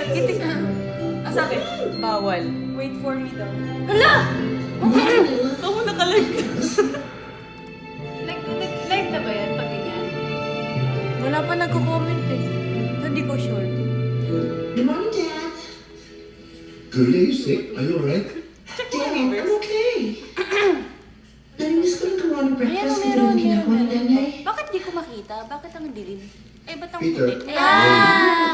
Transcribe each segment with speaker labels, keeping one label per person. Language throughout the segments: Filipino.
Speaker 1: Kitik. Sabi, bawal. Wait for me daw.
Speaker 2: Hala!
Speaker 1: Ako naka-live.
Speaker 2: Live na ba yan pag ganyan?
Speaker 1: Wala pa nagko-comment eh. Hindi ko sure.
Speaker 3: Good morning, Dad.
Speaker 4: Girl, are you sick? Are you alright?
Speaker 3: Dad, I'm okay. Narinig ko lang gawa ng breakfast kasi
Speaker 2: Meron.
Speaker 3: ginagawa ni Danay.
Speaker 2: Bakit di ko makita? Bakit ang dilim? Eh, ba't ang
Speaker 4: Peter.
Speaker 2: puti?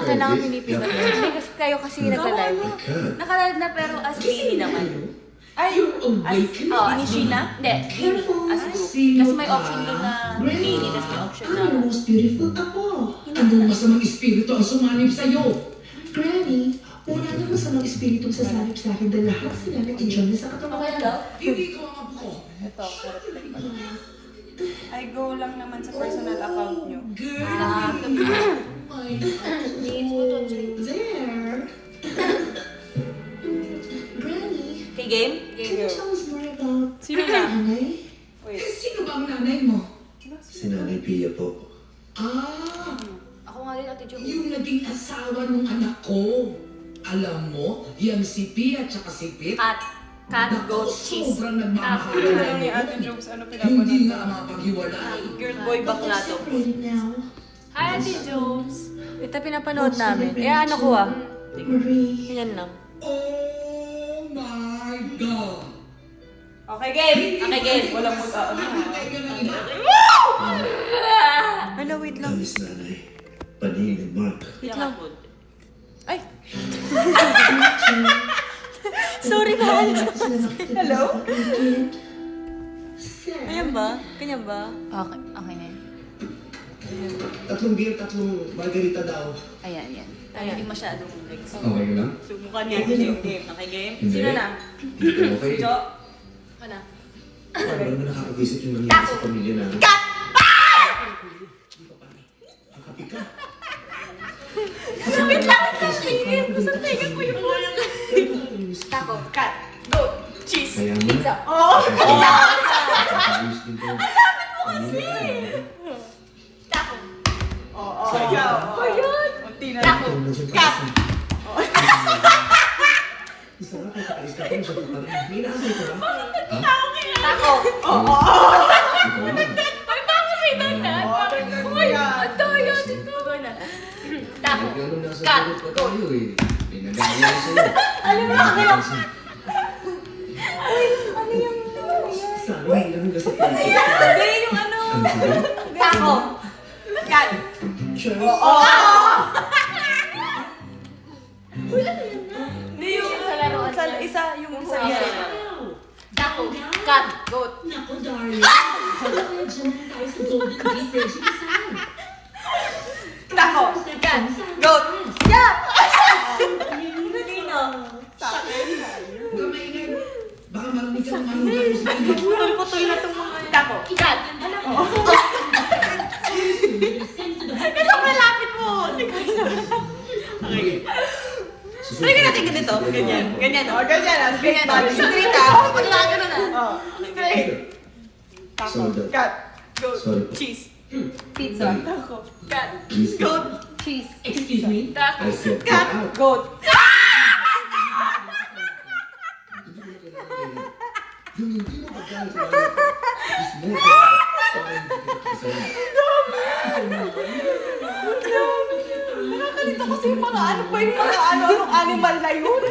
Speaker 1: Kailangan pinipindot. Hindi kasi kayo kasi nagka-live.
Speaker 4: I can't.
Speaker 2: Naka-live na pero as baby naman.
Speaker 1: Ay,
Speaker 3: You're awake.
Speaker 2: As Sheena? Hindi, baby. As group. Kasi may option doon na baby, tapos may option na...
Speaker 3: Ang most beautiful ako.
Speaker 5: Anong masamang espiritu ang sumanib sa'yo?
Speaker 3: Granny, wala nang masamang espiritong sasalip sa akin dahil lahat sila nag-enjoy na sa katawan.
Speaker 2: Okay lang?
Speaker 5: Hindi ko ang apo ko.
Speaker 1: ito, correct lang pala. I go lang naman sa personal account nyo.
Speaker 5: Girl,
Speaker 3: My
Speaker 2: There.
Speaker 3: Granny,
Speaker 2: Okay, game?
Speaker 3: can you tell us more about
Speaker 1: Sino na?
Speaker 3: Nanay?
Speaker 1: Wait.
Speaker 5: sino ba ang nanay mo?
Speaker 4: Si Nanay Pia po.
Speaker 5: Ah,
Speaker 2: Ako nga rin, Ate Jo.
Speaker 5: yung naging asawa ng anak ko. Alam mo, yan si Pia at saka si Pit.
Speaker 2: Cat,
Speaker 5: Naku,
Speaker 2: goat, cheese.
Speaker 5: sobrang nagmamahal
Speaker 1: Ano
Speaker 5: na
Speaker 1: ni
Speaker 5: yun.
Speaker 1: Ate Jobs, ano
Speaker 5: Hindi
Speaker 1: pinapanood?
Speaker 5: nga mapaghiwalay.
Speaker 1: Girl, boy, bakla to.
Speaker 3: Separated now.
Speaker 2: Hi, Ate Jones.
Speaker 1: Ito pinapanood namin. Eh, ano ko ah?
Speaker 3: Marie.
Speaker 1: Yan lang.
Speaker 5: Oh my God!
Speaker 1: Okay, game!
Speaker 2: Okay, game.
Speaker 1: Walang mag-ano.
Speaker 5: Hintay ka ng iba.
Speaker 1: Hello, wait lang.
Speaker 4: Miss Nanay. Paning and Mark.
Speaker 1: Wait lang. Ay! Sorry na. Hello? Ganyan ba? Ganyan ba?
Speaker 2: Okay, okay na yun.
Speaker 4: Tatlong beer, tatlong margarita daw.
Speaker 2: Ayan, yan. Hindi masyadong legs.
Speaker 4: Okay ka lang?
Speaker 1: Subukan niya. Game, game. Okay, game?
Speaker 4: Hindi.
Speaker 1: Sino na?
Speaker 4: Hindi ko okay.
Speaker 1: Jo?
Speaker 2: Ako na.
Speaker 4: Parang na nakaka-visit yung nangyari sa pamilya namin. Kakapi ka.
Speaker 2: Wait lang, tingin. Gusto tingin ko yung
Speaker 1: Taco, cat, goat, cheese,
Speaker 4: Kaya mo.
Speaker 1: pizza. Oh!
Speaker 4: Ayos din to. Kasi!
Speaker 2: taco.
Speaker 1: Oo, ikaw. Oh, yun. Unti na lang.
Speaker 4: Cut! Isa nga kaya kakais ka pa siya pa rin. May inaantay ka ba? Ha?
Speaker 2: Taco.
Speaker 1: Oo.
Speaker 4: Ikaw na.
Speaker 2: Ay, bakit may dagat? Uy, ang daya dito. Taco.
Speaker 4: Ganun nasa
Speaker 2: Cut.
Speaker 4: tulog pa tayo eh. May nagaya sa'yo.
Speaker 1: Alam mo, kaya...
Speaker 4: Sana hindi lang kasi tayo.
Speaker 1: Hindi, yung ano.
Speaker 4: Ano sila?
Speaker 2: Taco.
Speaker 1: Cat.
Speaker 4: Cheers!
Speaker 1: Oo. Hindi yung
Speaker 2: Sa laruan
Speaker 1: sa
Speaker 2: niya.
Speaker 1: isa, yung isa
Speaker 2: Okay.
Speaker 1: yan.
Speaker 2: Taco. Cat.
Speaker 1: Goat.
Speaker 3: Naku, darling. Diyan na tayo sa Golden Gate Virgin Island.
Speaker 1: Taco. Cat. Goat. Yeah! Nino. Sa akin.
Speaker 5: Kamay nga. Baka marinig ka ng manong sa inyo.
Speaker 1: Putol-putol na itong mga... Taco.
Speaker 2: Cat.
Speaker 1: Kasi malapit mo. Try ka natin ganito. Ganyan. Ganyan. Oh, ganyan. Straight body. Straight ah.
Speaker 2: Paglaga na na.
Speaker 1: Oh. Straight. Taco.
Speaker 4: Soda.
Speaker 1: Cat. Goat.
Speaker 4: Sorry.
Speaker 1: Cheese.
Speaker 2: Pizza.
Speaker 1: Taco. Cat.
Speaker 4: Please.
Speaker 1: Goat.
Speaker 2: Cheese.
Speaker 3: Excuse me?
Speaker 2: Taco.
Speaker 4: I said get
Speaker 1: Cat.
Speaker 4: out.
Speaker 1: Goat.
Speaker 4: Yung hindi mo pagkala sa mga is more than time.
Speaker 1: Nakakalito kasi yung mga ano pa yung mga anong animal na yun.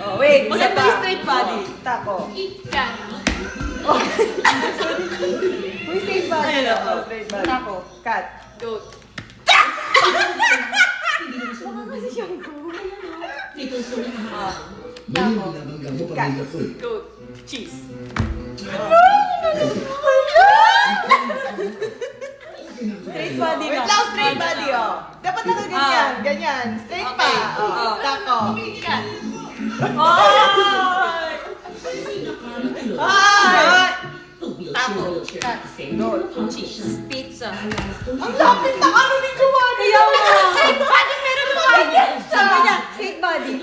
Speaker 1: Oh, wait.
Speaker 2: Maganda
Speaker 1: isa pa.
Speaker 2: yung straight body.
Speaker 1: Oh, Taco.
Speaker 2: Cat.
Speaker 1: Uy, straight body.
Speaker 2: Ayun,
Speaker 1: Oh, straight body. Taco. Cat.
Speaker 2: Goat.
Speaker 3: Because we're not
Speaker 4: Mali yung binabangga mo pamilya ko eh.
Speaker 2: Goat. Cheese.
Speaker 1: Straight body na. Wait lang, straight body, oh. Dapat nakaganyan. Ganyan. Straight pa. Oh, taco.
Speaker 2: Cat.
Speaker 1: Ay! Ay!
Speaker 2: Taco. Cat.
Speaker 1: Goat.
Speaker 2: Cheese. Pizza.
Speaker 1: Ang lapit na ano ni Giovanni. Kaya mo.
Speaker 2: Straight body, meron ba?
Speaker 1: Sabi niya, straight body.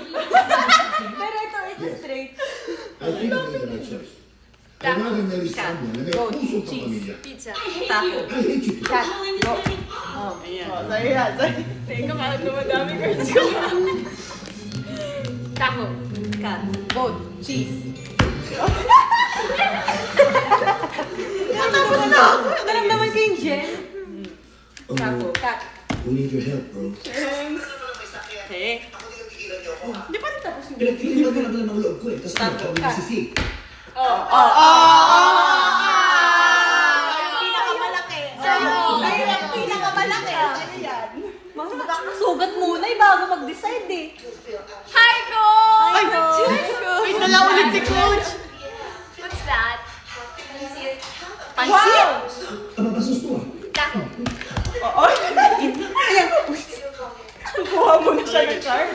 Speaker 1: Pero ito straight.
Speaker 4: I think I made the right choice. I'd rather marry someone na may
Speaker 1: Goat.
Speaker 4: puso pa
Speaker 1: Cheese.
Speaker 4: pamilya.
Speaker 2: Pizza.
Speaker 1: Taco.
Speaker 4: I hate you.
Speaker 1: Cat. Goat. Oh.
Speaker 2: Ayan.
Speaker 1: Oh, sa'yo yan. Sa'yo.
Speaker 2: Teka, parang dumadami cards ko. Taco.
Speaker 1: Cat. Goat. Cheese. Natapos na ako. Alam naman kayong Jen. Taco. Cat.
Speaker 4: We need your help, bro.
Speaker 2: Okay.
Speaker 1: Hindi pa rin tapos yung
Speaker 4: Pinagpilihan ko lang ng loob ko eh. Tapos ano,
Speaker 1: Tapo.
Speaker 4: kami si Sig.
Speaker 2: Oh.
Speaker 1: Yung pinakamalaki. Sa'yo. Sa'yo yung pinakamalaki. Sa'yo yan. Sugat muna bago mag-decide eh.
Speaker 2: Hi,
Speaker 1: Ay,
Speaker 2: Coach!
Speaker 1: wait na lang ulit si Coach.
Speaker 2: What's that?
Speaker 1: Wow!
Speaker 4: Ababasos to ah.
Speaker 2: Taco.
Speaker 1: Oo. Ayan. Kuha mo na siya ng card.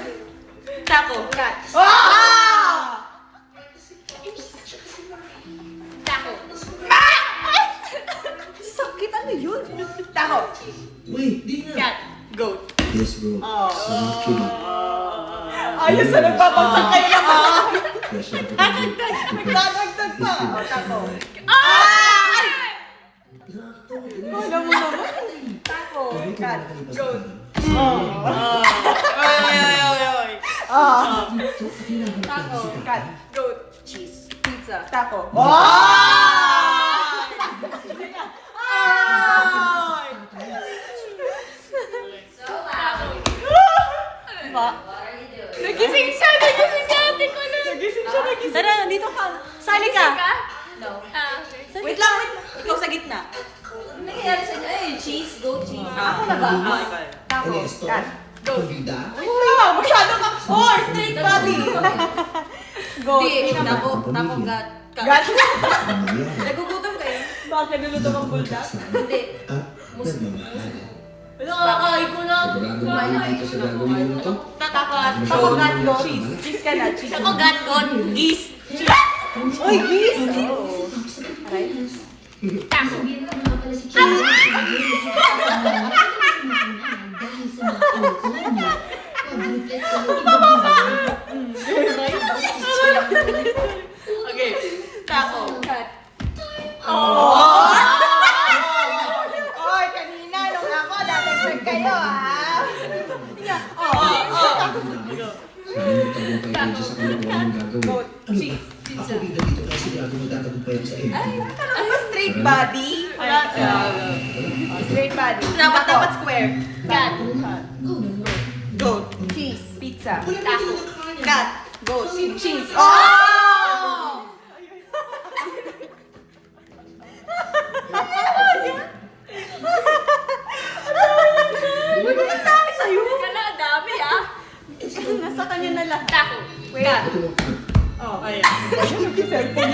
Speaker 2: Taco. Cat.
Speaker 1: Wow!
Speaker 2: Taco.
Speaker 1: Sakit, ano yun? Taco.
Speaker 4: Wait, di nga.
Speaker 2: Cat. Goat.
Speaker 4: Yes, bro. Salamat ko na.
Speaker 1: Ayos na nagpapagsak kayo naman.
Speaker 4: Fresh out of the boat.
Speaker 1: Nagdadagdag pa. O, taco.
Speaker 2: Ay!
Speaker 1: Alam mo naman. Taco. Cat.
Speaker 4: Goat.
Speaker 1: Taco. Cat.
Speaker 2: Goat. Cheese.
Speaker 1: Pizza. Taco. Wow!
Speaker 2: Taco.
Speaker 1: Ba?
Speaker 2: Nagising siya! Nagising siya! Ate ko na!
Speaker 1: Nagising siya, nagising. Tara, nandito ka. Sali ka.
Speaker 2: No. Ah,
Speaker 1: Wait lang, wait. Ikaw sa gitna.
Speaker 6: Nangyayari sa inyo, cheese, goat cheese.
Speaker 1: Ako na ba? Taco.
Speaker 4: Ano esto?
Speaker 1: Cat.
Speaker 4: Pabida?
Speaker 1: Wait lang, masyado ka. Oh, straight body. Go.
Speaker 6: Hindi, taco, gat.
Speaker 1: Gat.
Speaker 4: Mamaya.
Speaker 6: Nagugutom kayo?
Speaker 1: Bakit niluluto kang bulldog?
Speaker 6: Hindi.
Speaker 4: Ah, nagmamahal.
Speaker 6: Nakakain ko na.
Speaker 4: Sigurado mo na dito sa gagawin mo to?
Speaker 1: Taco. Taco, gat, go. Cheese. Cheese ka na, cheese.
Speaker 2: Ako gat goat. Geese.
Speaker 1: Uy, geese.
Speaker 2: Taco. Okay. Taco.
Speaker 1: Cat. Oh! Oy, kanina nung ako, dadagdag kayo, ah.
Speaker 4: Sabi mo tagumpay kayo sa kanilang ang gagawin.
Speaker 1: Goat.
Speaker 4: Ano ba?
Speaker 1: Cheese.
Speaker 4: Ako bida dito kasi sigurado magtatagumpay ako sa iyo.
Speaker 1: Ano ba straight body?
Speaker 2: Wala.
Speaker 1: Straight body.
Speaker 2: Dapat square. Cat.
Speaker 1: Goat. Cheese. Pizza.
Speaker 2: Taco.
Speaker 1: Cat. Goat. Cheese. Oh! Dami sa'yo.
Speaker 2: Kala, dami ah.
Speaker 1: Nasa kanya na lang.
Speaker 2: Taco.
Speaker 1: Wait.
Speaker 4: Ito mo.
Speaker 1: Oh, ayan. Cellphone.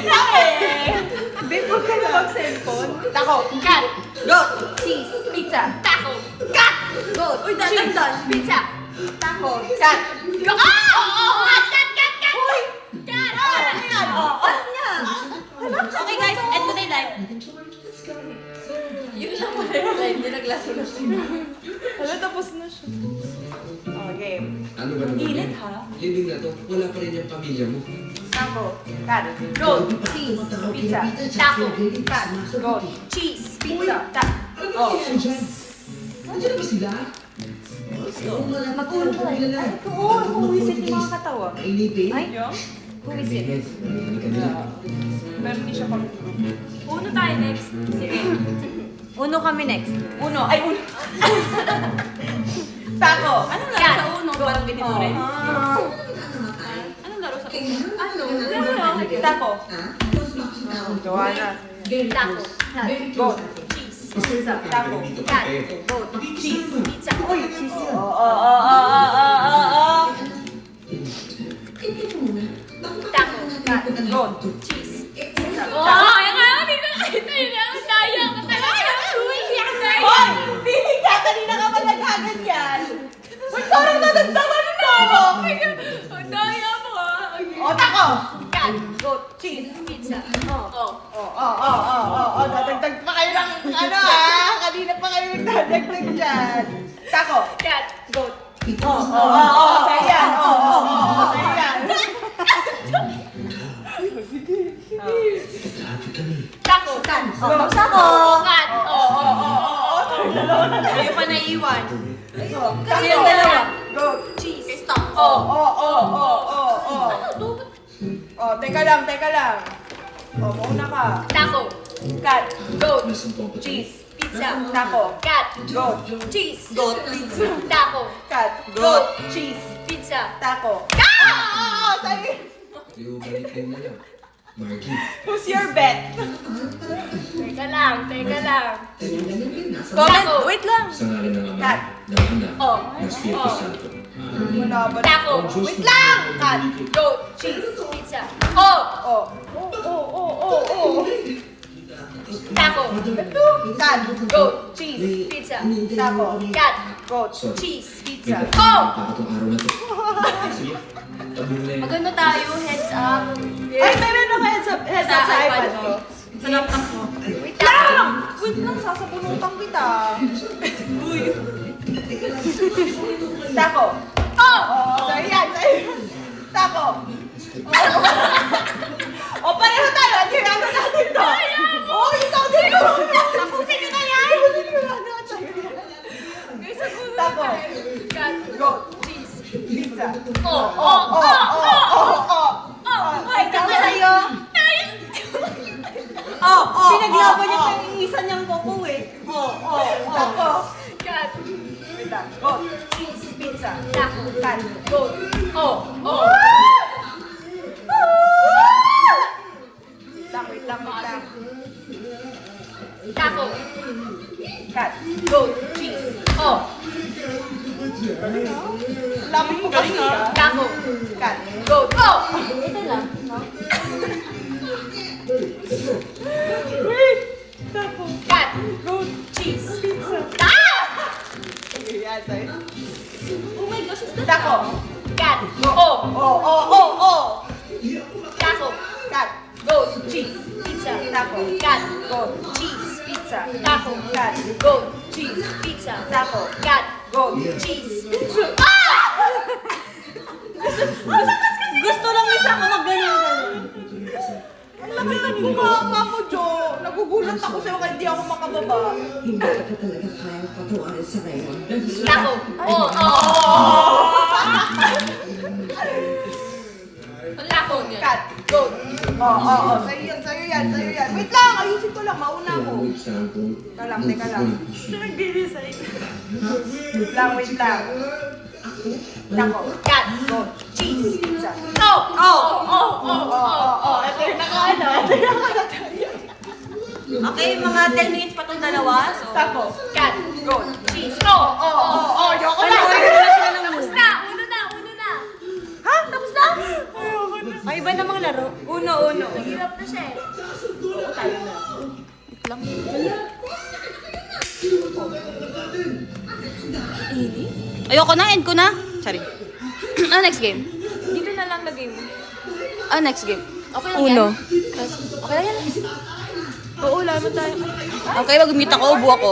Speaker 1: Babe, huwag ka na mag-cellphone. Taco.
Speaker 2: Cat.
Speaker 1: Goat. Cheese. Pizza.
Speaker 2: Taco. Cat.
Speaker 1: Goat.
Speaker 2: Uy, dadan. Pizza.
Speaker 1: Taco. Cat.
Speaker 2: Go. Oh! Cat.
Speaker 1: Uy!
Speaker 2: Cat.
Speaker 1: Ano yan? Oh, ano yan?
Speaker 2: Okay guys, end ko na yung live.
Speaker 6: Yun lang pala yung live niya, naglaso na siya.
Speaker 1: Ano, tapos na siya. Oh, game.
Speaker 4: Ano ba naman
Speaker 1: Init,
Speaker 4: yan?
Speaker 1: ha?
Speaker 4: Living na to, wala pa rin yung pamilya mo.
Speaker 1: Taco. Cat. Goat. Cheese. Pizza.
Speaker 2: Taco.
Speaker 1: Cat. Goat.
Speaker 2: Cheese.
Speaker 1: Pizza. Cat.
Speaker 4: Ano nangyayari dyan? Nandiyan na ba sila?
Speaker 1: Mag-uwi ka na. Oo, umuwisit yung mga katawa.
Speaker 4: Kainipin?
Speaker 1: Ay, huwisit. Pero hindi siya pang
Speaker 2: Uno tayo next.
Speaker 1: Sige. Uno kami next. Uno. Ay, uno. Taco.
Speaker 6: Anong laro sa uno? Parang ganito rin.
Speaker 1: Anong laro sa uno? Taco. Joanna.
Speaker 2: Taco.
Speaker 1: Goat.
Speaker 2: Cheese.
Speaker 1: Pizza. Taco.
Speaker 2: Cat.
Speaker 1: Goat. Cheese.
Speaker 2: Pizza.
Speaker 1: Uy, cheese.
Speaker 2: Taco.
Speaker 1: Cat. Goat.
Speaker 2: Cheese. Oh, ayan nga. Hindi ko nakita yun. Ang daya ka talaga. Uy, ang daya.
Speaker 1: Hoy! Piling ka! Kanina ka pa nagkaganyan! Uy, parang nadagdaman na ako!
Speaker 2: Ang daya mo ah.
Speaker 1: O, taco!
Speaker 2: Cat.
Speaker 1: Goat. Cheese.
Speaker 2: Pizza.
Speaker 1: Oh. Dadagdag pa kayo ng ano ah! Kanina pa kayo nagdadagdag dyan! Taco!
Speaker 2: Cat.
Speaker 1: Goat. Sa'yo yan! Sa'yo yan!
Speaker 4: Happy kami.
Speaker 2: Taco.
Speaker 1: Cat. Tapos ako!
Speaker 2: Cat.
Speaker 1: Dalawa
Speaker 6: Hindi pa naiiwan.
Speaker 1: Kasi yung dalawa.
Speaker 7: Go.
Speaker 6: Cheese. Stop.
Speaker 7: Teka lang. Mauna ka.
Speaker 2: Taco.
Speaker 7: Cat. Goat.
Speaker 4: Nasumpong pa tayo.
Speaker 7: Cheese.
Speaker 2: Pizza.
Speaker 7: Taco.
Speaker 2: Cat.
Speaker 7: Goat.
Speaker 2: Cheese.
Speaker 1: Goat pizza.
Speaker 2: Taco.
Speaker 7: Cat. Goat. Cheese.
Speaker 2: Pizza.
Speaker 7: Taco. Sa'yo.
Speaker 4: Yung balikin na lang. Margie.
Speaker 7: Who's your bet?
Speaker 2: Teka lang.
Speaker 1: Comment, wait lang.
Speaker 4: Sa ngalan ng Ama,
Speaker 7: Cat.
Speaker 4: ng Anak,
Speaker 2: Oh.
Speaker 4: ng Espiritu Santo.
Speaker 7: Wala ba?
Speaker 2: Taco.
Speaker 7: Wait lang! Cat. Goat. Cheese.
Speaker 2: Pizza. Oh. Taco.
Speaker 7: Cat. Goat. Cheese.
Speaker 2: Pizza.
Speaker 7: Taco.
Speaker 2: Cat.
Speaker 7: Goat.
Speaker 4: Sorry.
Speaker 2: Cheese.
Speaker 4: May
Speaker 2: Pizza.
Speaker 4: dapat
Speaker 2: Oh.
Speaker 4: nakakatong araw na to. Sige, tabong na yun.
Speaker 6: Magano tayo, heads up.
Speaker 7: Ay, meron ako heads up sa iPad ko.
Speaker 6: Sa laptop mo.
Speaker 7: Wait lang! Wait lang, sasabunutan kita. Taco. Sa'yo yan. Taco. Pareho tayo. Ano natin to? Ikaw din ko. Tapusin nyo na yan. Taco. Goat. Cheese. Pizza.
Speaker 1: Ay, kaka sa'yo. Pinaglaban niya pa yung isa niyang koko eh.
Speaker 7: Taco.
Speaker 2: Cat.
Speaker 7: Wait lang. Goat. Cheese. Pizza.
Speaker 2: Taco.
Speaker 7: Cat. Goat. Wait lang.
Speaker 2: Taco.
Speaker 7: Cat. Goat. Cheese. Lapit mo kasi
Speaker 2: Taco.
Speaker 7: Cat. Goat.
Speaker 6: Ito lang.
Speaker 2: Cat. Cheese.
Speaker 7: Yan, sa'yo.
Speaker 6: Oh my gosh, is that
Speaker 7: Taco.
Speaker 2: Cat. Taco.
Speaker 7: Cat.
Speaker 2: Goat. Cheese. Pizza.
Speaker 7: Taco.
Speaker 2: Cat.
Speaker 7: Goat.
Speaker 2: Cheese.
Speaker 7: Pizza.
Speaker 2: Taco.
Speaker 7: Cat.
Speaker 2: Goat. Cheese. Pizza.
Speaker 7: Taco.
Speaker 2: Cat.
Speaker 7: Goat.
Speaker 2: Cheese.
Speaker 1: Gusto lang isa ko magganyan.
Speaker 7: Ang laki ng mukha mo, Jo. Nagugulat ako sa'yo kaya hindi ako makababa.
Speaker 3: Hindi ka talaga kaya patawarin sa ngayon.
Speaker 2: Taco. Taco.
Speaker 7: Cat. Goat. Sa'yo yan. Wait lang, ayusin ko lang. Mauna ako.
Speaker 4: Wait, Santo.
Speaker 7: Teka lang. Wait lang. Taco.
Speaker 2: Cat.
Speaker 7: Goat.
Speaker 2: Cheese.
Speaker 7: Pizza.
Speaker 1: Ito yung nakaano. Okay, mga 10 minutes pa itong dalawa. So,
Speaker 7: Taco.
Speaker 2: Cat.
Speaker 7: Goat.
Speaker 2: Cheese.
Speaker 7: Ayoko na.
Speaker 2: Tapos na. Uno na.
Speaker 1: ha? Tapos na? Ay, iba namang laro. Uno.
Speaker 2: Hirap na siya eh.
Speaker 1: Ayoko na, end ko na. Sorry. Next game?
Speaker 6: Dito na lang lagay mo.
Speaker 1: Next game.
Speaker 6: Okay lang
Speaker 1: Uno.
Speaker 6: yan? Okay lang yan. Oo, laman tayo.
Speaker 1: Okay, mag-mute ako, ubo ako.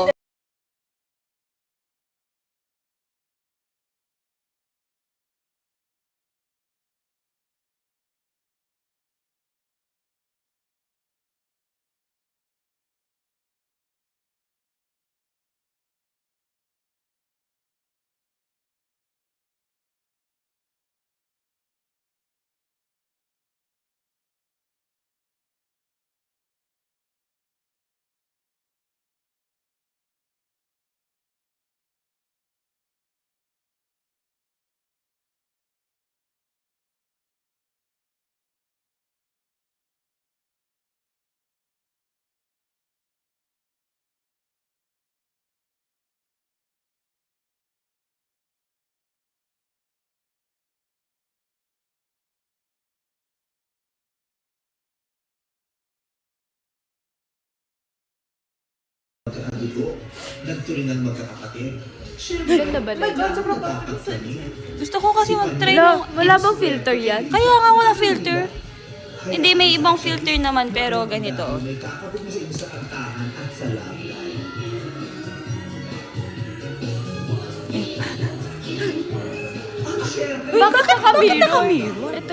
Speaker 8: Magkakado ko, nagturingan magkakapatid.
Speaker 6: Ganda ba lang?
Speaker 1: Gusto ko kasi mag-try ng...
Speaker 6: Wala bang filter yan?
Speaker 1: Kaya nga wala filter. Hindi, may ibang filter naman, pero ganito.
Speaker 8: May kakabit mo sa iyong sa kantahan at sa lablay. At syempre,
Speaker 6: Bakit nakamiro?
Speaker 1: nakamiro?
Speaker 6: Ito.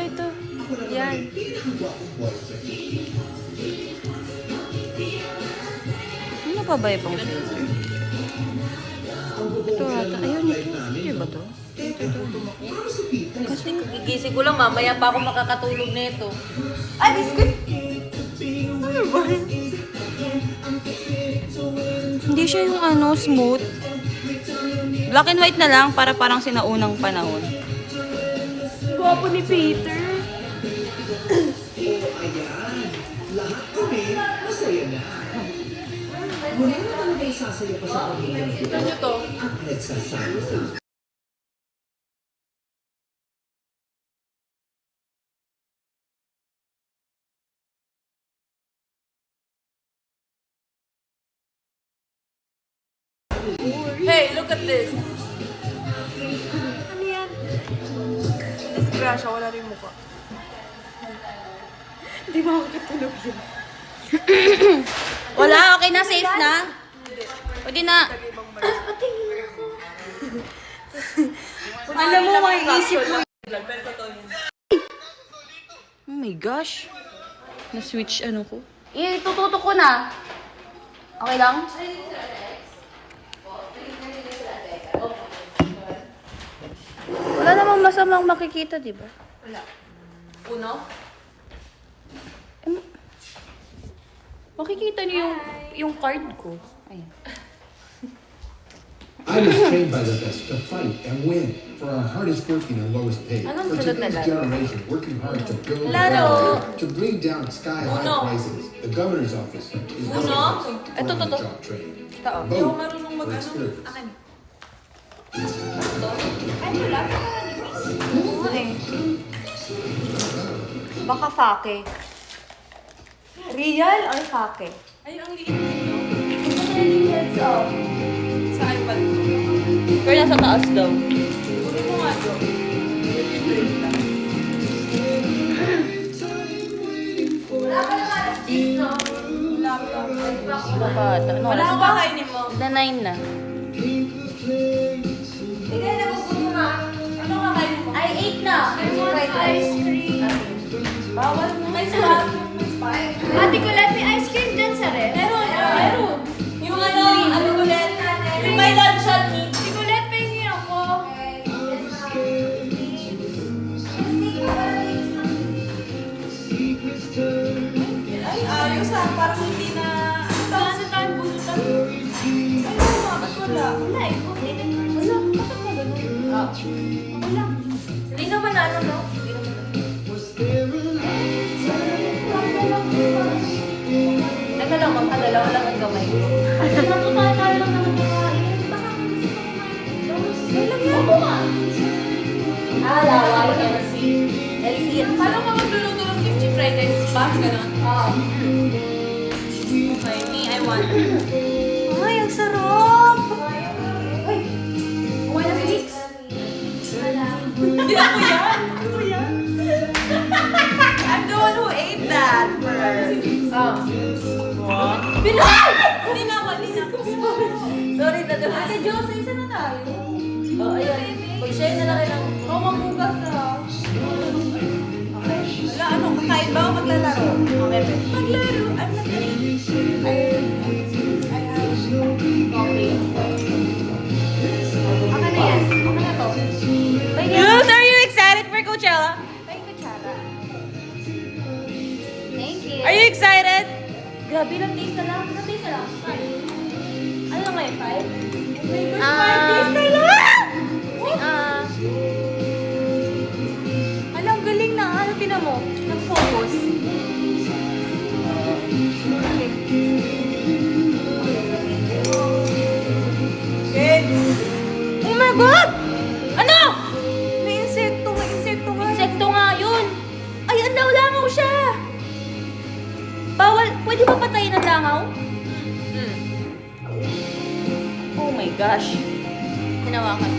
Speaker 8: ako naman
Speaker 6: Yan.
Speaker 8: ang pinakagwapong boyfriend.
Speaker 1: Ano pa ba ibang filter?
Speaker 6: Ito ata. Ayun, ito. Ito ba to?
Speaker 8: Ano si Peter?
Speaker 1: Gigising ko lang, mamaya pa ako makakatulog nito.
Speaker 7: Ay, biscuit.
Speaker 6: Hindi siya yung ano, smooth. Black and white na lang para parang sinaunang panahon. Gwapo ni Peter.
Speaker 8: Ayan. Lahat kami masaya na. Muli na talaga isasaya pa sa pamilya.
Speaker 2: Tignan nyo to.
Speaker 8: At nagsasama.
Speaker 2: Hey, look at this.
Speaker 7: Ano yan? Disgrasya, wala rin mukha. Hindi ba ako katulog yun?
Speaker 6: Wala, okay na, safe na. Pwede na.
Speaker 1: Alam mo, maiisip mo.
Speaker 6: Oh my gosh. Na-switch ano ko. Itututok ko na. Okay lang? Wala namang masamang makikita, di ba?
Speaker 2: Uno?
Speaker 6: Makikita niyo yung card ko. Ayan.
Speaker 4: I was trained by the best to fight and win for our hardest working and lowest paid.
Speaker 6: Anong
Speaker 4: For
Speaker 6: sunod na
Speaker 4: today's
Speaker 6: laro?
Speaker 4: generation working hard to build
Speaker 6: Laro!
Speaker 4: to bring down sky-high
Speaker 2: Uno.
Speaker 4: prices. The governor's office is
Speaker 2: Uno.
Speaker 6: Ito,
Speaker 4: on
Speaker 6: to.
Speaker 4: the job training.
Speaker 6: Ito, oh.
Speaker 4: Vote for experience.
Speaker 6: Baka fake. Real or fake?
Speaker 2: Ay, ang liit nito. Sa iPad ko.
Speaker 6: Pero nasa taas daw.
Speaker 2: Kunin mo nga to. Wala pa naman alas 10, no? Wala pa.
Speaker 6: Wala pa ata. Ano,
Speaker 2: Wala
Speaker 6: oras
Speaker 2: ko
Speaker 6: ba?
Speaker 2: kakainin mo.
Speaker 6: Na 9 na.
Speaker 2: Tignan, nagugutom mo nga. Ano kakainin mo?
Speaker 6: Ay, 8 na.
Speaker 2: Fried rice. Bawal mo. May swap.
Speaker 7: Ate ko, let me ice cream dyan sa ref.
Speaker 2: Meron. Meron. Yung ano ulit? Yung may luncheon meat.
Speaker 7: Ate ko, let pengi ako.
Speaker 2: Ay, ayos ha. Parang hindi na...
Speaker 7: Ano tayo bulutan?
Speaker 2: Ay, bakit wala?
Speaker 7: Wala eh. Okay na. Wala. Bakit ba ganun? Wala.
Speaker 2: Hindi naman ano, no? Hindi naman.
Speaker 1: Teka lang, magkadalawa lang ang gamay ko.
Speaker 7: Natutunan tayo lang naman kumain. Baka gusto ko kumain. Wala yan. Oo nga.
Speaker 1: Laway, LC. LC.
Speaker 2: Paano ka magluluto ng kimchi fried rice pa? Ganon.
Speaker 1: Okay, me, I want.
Speaker 7: Ay, ang sarap! Ay, wala mix.
Speaker 2: Hindi ako yan. Ako yan. I'm the one who ate that first. Bilal! Hindi na ako, hindi na ako.
Speaker 1: Sorry, dadabas.
Speaker 7: Ate Diyos, isa na tayo.
Speaker 1: Oh, ayun. Pag-share na lang ng...
Speaker 2: Oh, magbugas na. Wala, ano, kakain ba o maglalaro?
Speaker 1: Okay, pero...
Speaker 2: Maglaro. I'm not gonna eat. I have coffee.
Speaker 7: Aka na yan. Aka na to.
Speaker 6: Luz, are you excited for Coachella?
Speaker 7: May kutsara. Thank you.
Speaker 6: Are you excited?
Speaker 7: Grabe, ilang days na lang. Ilang days na lang? 5. Ano lang ngayon? 5?
Speaker 6: Alam, galing na. Ano tinan mo? Nag-focus. Oh my God! Ano?
Speaker 7: May insekto nga.
Speaker 6: Insekto nga yun. Ay, ang langaw siya. Bawal. Pwede ba patayin ang langaw? Oh my gosh. Hinawakan.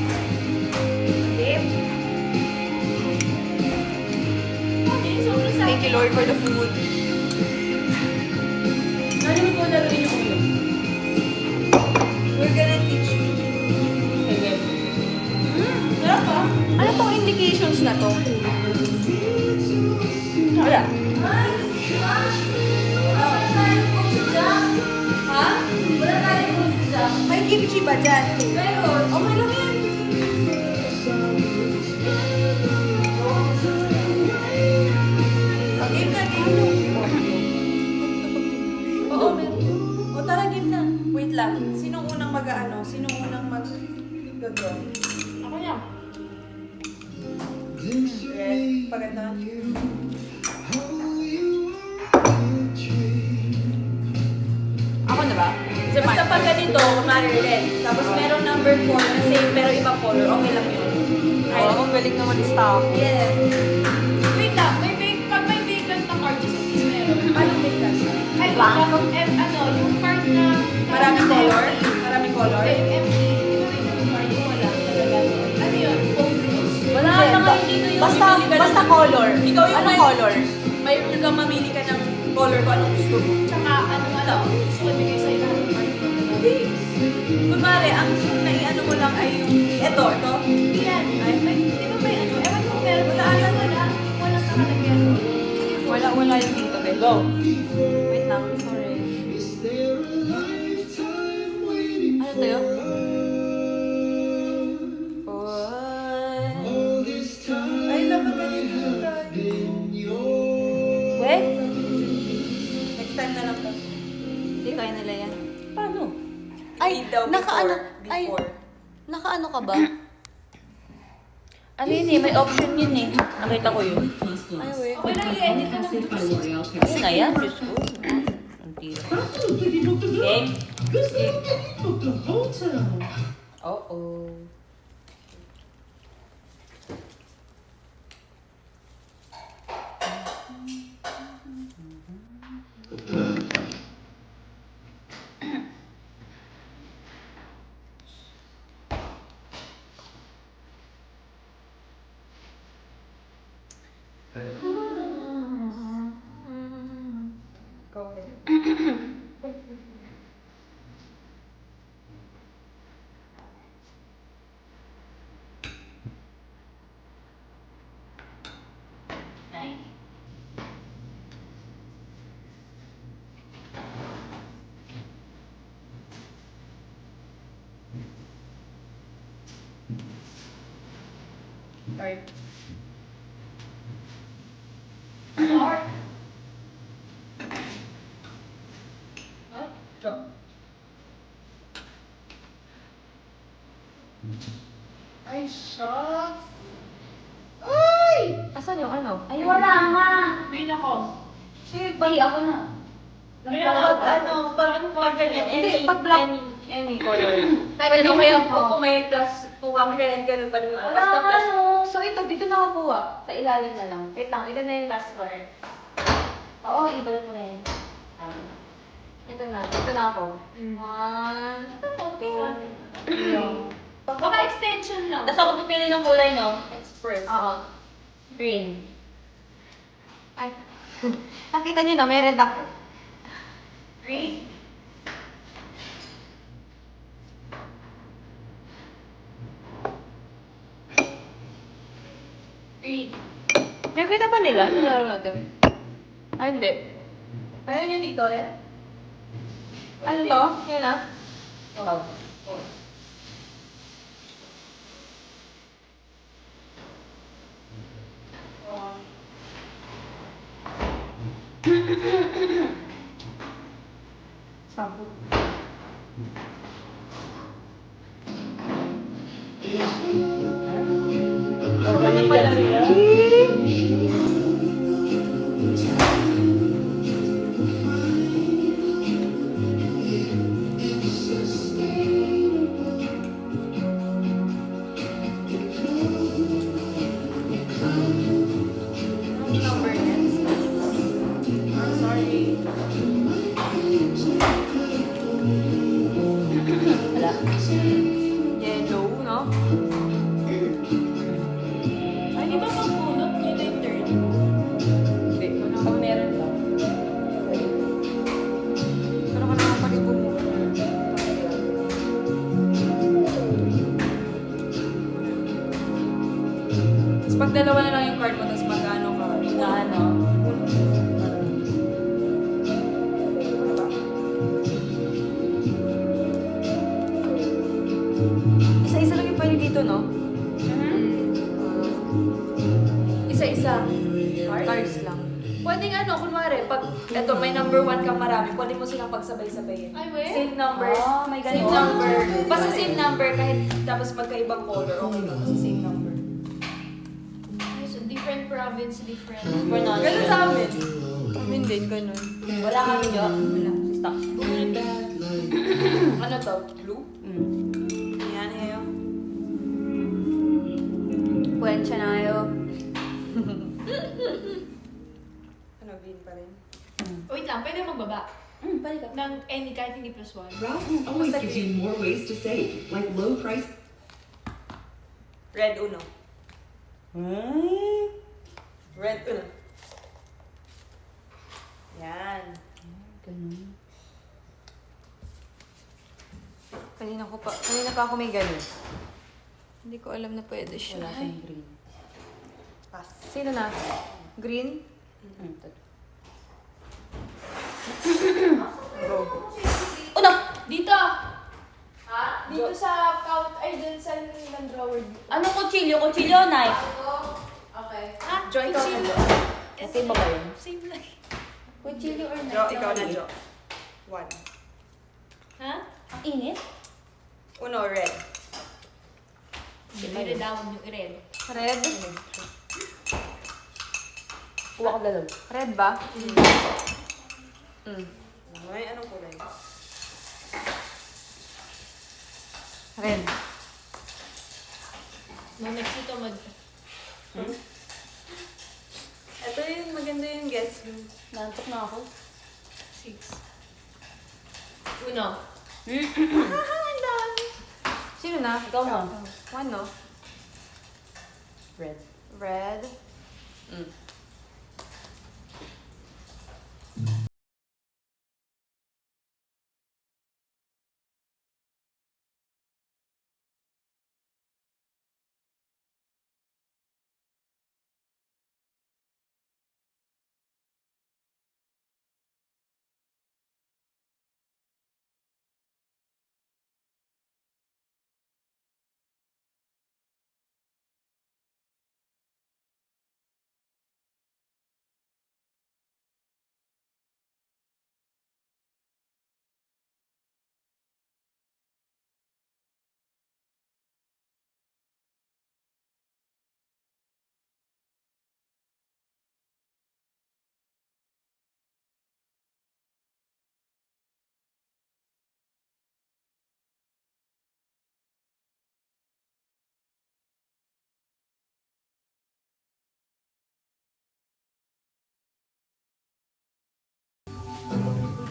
Speaker 2: Thank you, Lord, for the food.
Speaker 6: Ano mo po laruin yung ulo?
Speaker 2: We're gonna teach you. Sarap ah.
Speaker 6: Ano tong indications na to? Wala.
Speaker 2: Ha? Wala tayong food dyan. May kimchi ba dyan? Meron.
Speaker 1: Okay lang yan. Game na, game. Oo, meron. O tara, game na. Wait lang. Sinong unang mag-ano? Sinong unang mag-gago?
Speaker 2: Ako na.
Speaker 1: Red. Paganda.
Speaker 2: Ako na ba? Si
Speaker 1: Basta pag ganito, kumari red. Tapos meron number 4 na same pero ibang color. Okay lang yun.
Speaker 6: Oo, ang galing naman lista ako.
Speaker 1: Yes.
Speaker 2: Wait lang, pag may vacant na card, just in case meron.
Speaker 1: Paano may cash?
Speaker 2: Ay, ano, yung card na...
Speaker 1: Maraming color? Maraming color?
Speaker 2: Yung empty. Di ba may yung card yung wala? Talaga. Ano yun? Focus.
Speaker 1: Wala ka ngayon dito yung mamili ka
Speaker 7: Basta
Speaker 1: ng...
Speaker 7: color.
Speaker 1: Ikaw yung
Speaker 7: Anong
Speaker 1: may
Speaker 7: color?
Speaker 1: May rule kang mamili ka ng color kung anong gusto mo.
Speaker 2: Tsaka ano, gusto ko bigay sa'yo lahat ng card mo.
Speaker 1: Hindi. Kunwari, ang naiano mo lang ay yung... Ito.
Speaker 2: Yan. Ay, di ba may ano? Ewan ko meron. Wala ata. Walang nakalagyan.
Speaker 6: Wala yung dito, be. Go. Wait lang, sorry. Ano to yun?
Speaker 1: Ay, nakagaling mo
Speaker 6: Wait?
Speaker 1: Next time na lang to.
Speaker 6: Hindi, kaya nila yan.
Speaker 1: Paano?
Speaker 6: Ay,
Speaker 1: Need daw
Speaker 6: nakaano?
Speaker 1: before.
Speaker 6: Ay,
Speaker 1: Before.
Speaker 6: nakaano ka ba? Ano yun eh, may option yun eh. Nakita ko yun. Ay, wait.
Speaker 2: Okay lang, i-edit na lang.
Speaker 6: Ayun na yan, Diyos ko. Ang tira. Okay? Oo.
Speaker 1: Go ahead. Sorry.
Speaker 7: Ay, shucks.
Speaker 6: Asan yung ano?
Speaker 7: Ay, wala nga.
Speaker 2: Mail ako.
Speaker 6: Bahi ako na.
Speaker 1: Pag ganyan,
Speaker 6: Hindi, pag black. Any color.
Speaker 2: Pwede kayo po.
Speaker 1: kung may plus 2 kang ganun pa rin.
Speaker 6: Wala nga ano. So ito, dito nakakuha. Sa ilalim na lang. Wait lang, ito na yung last word. Oo, ibalot mo na yan. Ito na ako. 1, 2, 3.
Speaker 2: Baka extension lang.
Speaker 6: Tapos ako pipili ng kulay, no? Express. Oo. Green. Ay. Nakita niyo na, may red ako.
Speaker 2: Green. Green.
Speaker 6: Nakita ba nila? Nalaro natin. Ay, hindi.
Speaker 1: Ayun yun dito eh.
Speaker 6: Ano to? Yan ah. Wow.
Speaker 1: Sample. Number next. I'm sorry.
Speaker 6: Wala. Yellow, no?
Speaker 2: Ay, di ba pag bunot nyo na yung third?
Speaker 6: Hindi. Pag meron lang. Pero ka naman pag-ibo mo.
Speaker 1: Tapos pag dalawa na lang yung card mo, tapos mag-ano ka.
Speaker 6: Na ano? Isa-isa
Speaker 2: dito, no? Isa-isa. Cards lang. Pwedeng ano, kunwari, pag eto may number 1 ka marami, pwede mo silang pagsabay-sabayin.
Speaker 6: Ay, wait.
Speaker 2: Same numbers.
Speaker 1: may
Speaker 2: Same
Speaker 1: ganun.
Speaker 2: number. Basta same number kahit tapos magkaibang color. Okay lang. Basta same number.
Speaker 6: Ay, so different province, different.
Speaker 2: Ganun sa amin.
Speaker 1: Amin din, ganun. Wala kami Jo. Wala. Stock.
Speaker 2: Ano to? Blue?
Speaker 1: Yan, heyo. Kwensya na kayo.
Speaker 2: Ano, green pa rin?
Speaker 6: Wait lang, pwede magbaba.
Speaker 1: Balik ka.
Speaker 6: Ng any kahit hindi +1.
Speaker 9: Ralph's always gives you more ways to save, like low price.
Speaker 2: Red uno. Red uno. Yan.
Speaker 1: Ganun. Kanina pa ako may ganun. Hindi ko alam na pwede siya.
Speaker 2: Wala tayong green. Pass.
Speaker 1: Sino na? Green? Go.
Speaker 6: Uno! Dito! Ha? Dito sa count, ay dun sa ng drawer.
Speaker 1: Anong kutsilyo? Kutsilyo, knife?
Speaker 6: Okay.
Speaker 2: Ha? Jo, ikaw na, Jo.
Speaker 1: Ito yung ba yun?
Speaker 6: Same lang.
Speaker 1: Kutsilyo or knife?
Speaker 2: Jo, ikaw na, Jo. 1.
Speaker 6: Ha?
Speaker 1: Ang init?
Speaker 2: Uno, red.
Speaker 6: Hindi down yung red.
Speaker 1: Red? Kuha ko dalaw. Red ba?
Speaker 2: Ay, anong kulay?
Speaker 1: Red.
Speaker 6: No, next ito
Speaker 2: Ito yung maganda yung guess mo.
Speaker 1: Nantok na ako.
Speaker 6: 6. Uno.
Speaker 1: Sino na? Ikaw na. One, no?
Speaker 2: Red.
Speaker 1: Red.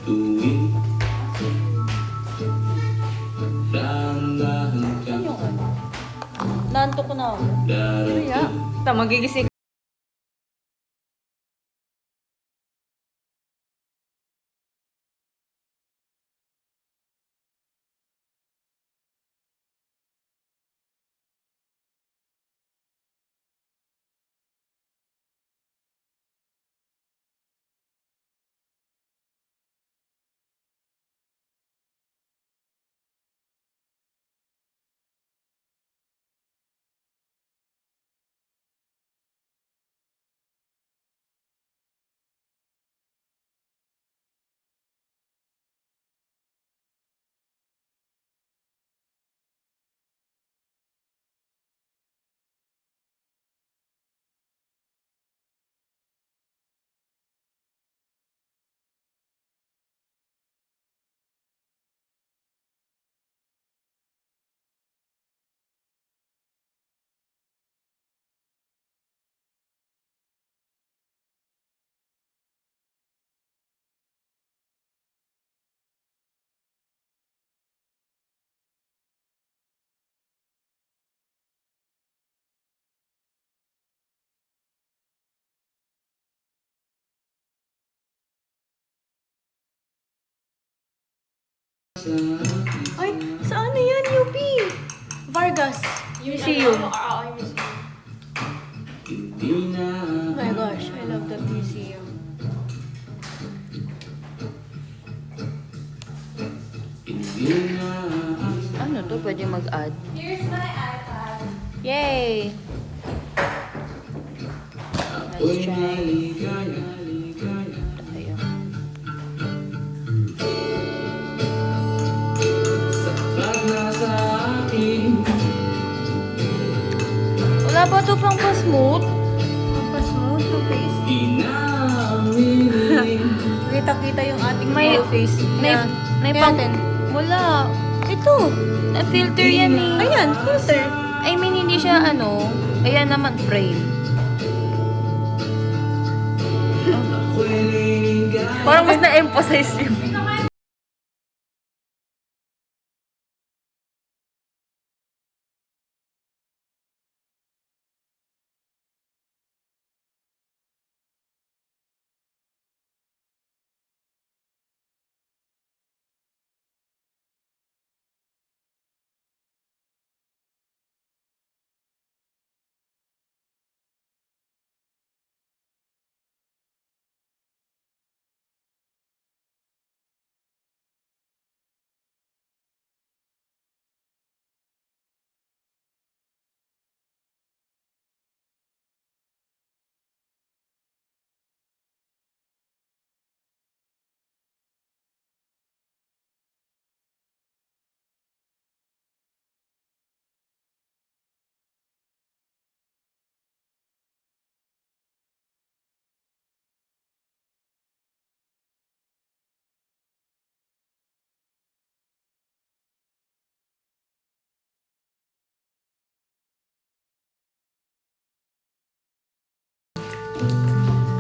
Speaker 10: Tuwing dahan-dahan ka
Speaker 1: Ano yung ano? Nantok ko na ako.
Speaker 10: darating.
Speaker 1: Kaya? Magigising. Ay, saan na yan, UP? Vargas. Museum.
Speaker 6: Oo, yung museum.
Speaker 10: Hindi na
Speaker 1: Oh my gosh, I love the museum.
Speaker 10: hindi na
Speaker 1: Ano to? Pwede mag-add?
Speaker 6: Here's my iPad.
Speaker 1: Yay!
Speaker 10: Ako'y maligaya.
Speaker 1: Ayun.
Speaker 10: Sapat na sa akin.
Speaker 1: Wala ba ito pang pa-smooth? Pang pa-smooth sa face?
Speaker 10: Inaaminin.
Speaker 1: Kita-kita yung ating may face. May pang... Wala. Ito. Na-filter yan eh. Ayan, filter. I mean, hindi siya ano. Ayan naman, frame.
Speaker 10: Ako'y liligaya.
Speaker 1: Parang mas na-emphasize yung...